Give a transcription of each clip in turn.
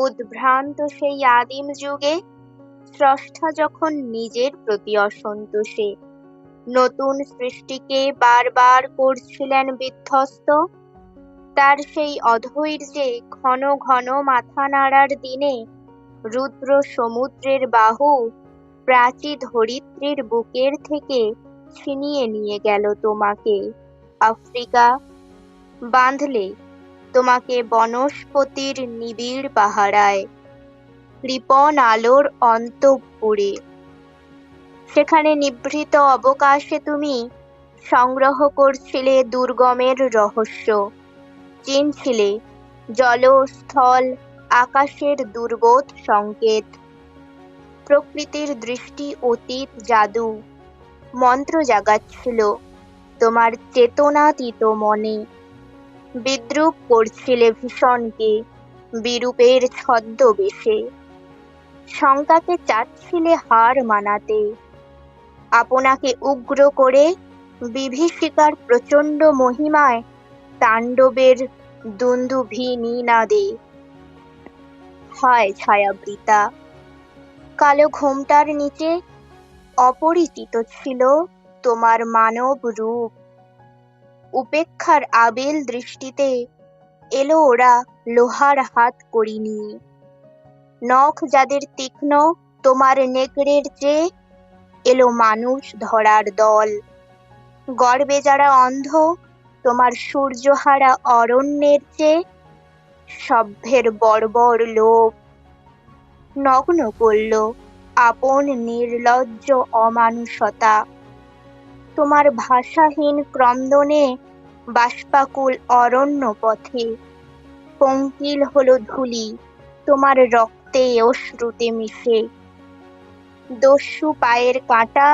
উদ্ভ্রান্ত সেই আদিম যুগে স্রষ্টা যখন নিজের প্রতি অসন্তোষে নতুন সৃষ্টিকে বারবার করছিলেন বিধ্বস্ত, তার সেই অধৈর্যে ঘন ঘন মাথা নাড়ার দিনে রুদ্র সমুদ্রের বাহু প্রাচী ধরিত্রীর বুকের থেকে ছিনিয়ে নিয়ে গেল তোমাকে। আফ্রিকা, বাঁধলে তোমাকে বনস্পতির নিবিড় পাহারায়, কৃপণ আলোর অন্তঃপুরে। সেখানে নিভৃত অবকাশে তুমি সংগ্রহ করছিলে দুর্গমের রহস্য, চিনছিলে জল, স্থল, আকাশের দুর্বোধ সংকেত। প্রকৃতির দৃষ্টি অতীত জাদু মন্ত্র জাগাচ্ছিল তোমার চেতনাতীত মনে। বিদ্রূপ করছিলে ভীষণকে বিরূপের ছদ্মবেশে, শঙ্কাকে চাচ্ছিলে হার মানাতে। আপনাকে উগ্র করে বিভীষিকার প্রচণ্ড মহিমায় তাণ্ডবের দুন্দুভি নিনাদে। হায় ছায়াবৃতা, কালো ঘোমটার নিচে অপরিচিত ছিল তোমার মানব রূপ। উপেক্ষার আবেল দৃষ্টিতে এলো ওরা লোহার হাত কড়ি নিয়ে। নখ যাদের তীক্ষ্ণ তোমার নেকড়ের চেয়ে এলো মানুষ ধরার দল। গর্বে যারা অন্ধ তোমার সূর্যহারা অরণ্যের চেয়ে সভ্যের বর্বর লোভ নগ্ন করল আপন নির্লজ্জ অমানুষতা। তোমার ভাষাহীন ক্রন্দনে বাষ্পাকুল অরণ্য পথে পঙ্কিল হলো ধূলি তোমার রক্তে অশ্রুতে মিশে। দস্যু পায়ের কাঁটা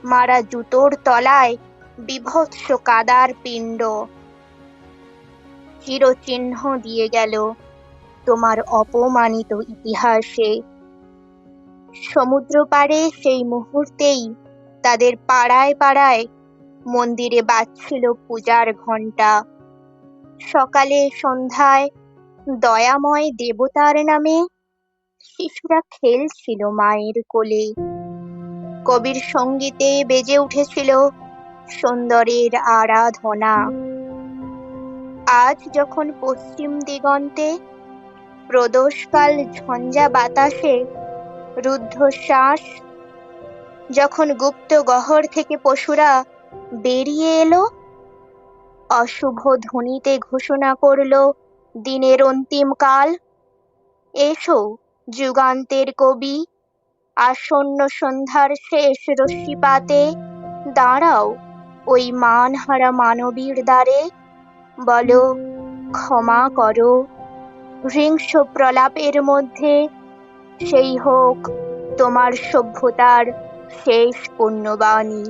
মারা জুতোর তলায় বিভৎস কাদার পিণ্ড চিরচিহ্ন দিয়ে গেল তোমার অপমানিত ইতিহাসে। সমুদ্র পাড়ে সেই মুহূর্তেই তাদের পাড়ায় পাড়ায় মন্দিরে বাজছিল পূজার ঘণ্টা। সকালে সন্ধ্যায় দয়াময় দেবতার নামে শিশুরা খেলছিল মায়ের কোলে। কবির সঙ্গীতে বেজে উঠেছিল সুন্দরের আরাধনা। আজ যখন পশ্চিম দিগন্তে প্রদোষকাল ঝঞ্ঝা বাতাসে রুদ্ধশ্বাস, যখন গুপ্ত গহ্বর থেকে পশুরা বেরিয়ে এলো, অশুভ ধ্বনিতে ঘোষণা করল দিনের অন্তিম কাল। এসো যুগান্তের কবি, আসন্ন সন্ধ্যার শেষ রশ্মিপাতে দাঁড়াও ওই মানহারা মানবীর দ্বারে। বলো ক্ষমা করো, হিংস্র প্রলাপের মধ্যে সেই হোক তোমার সভ্যতার শেষ পুণ্যবাণী।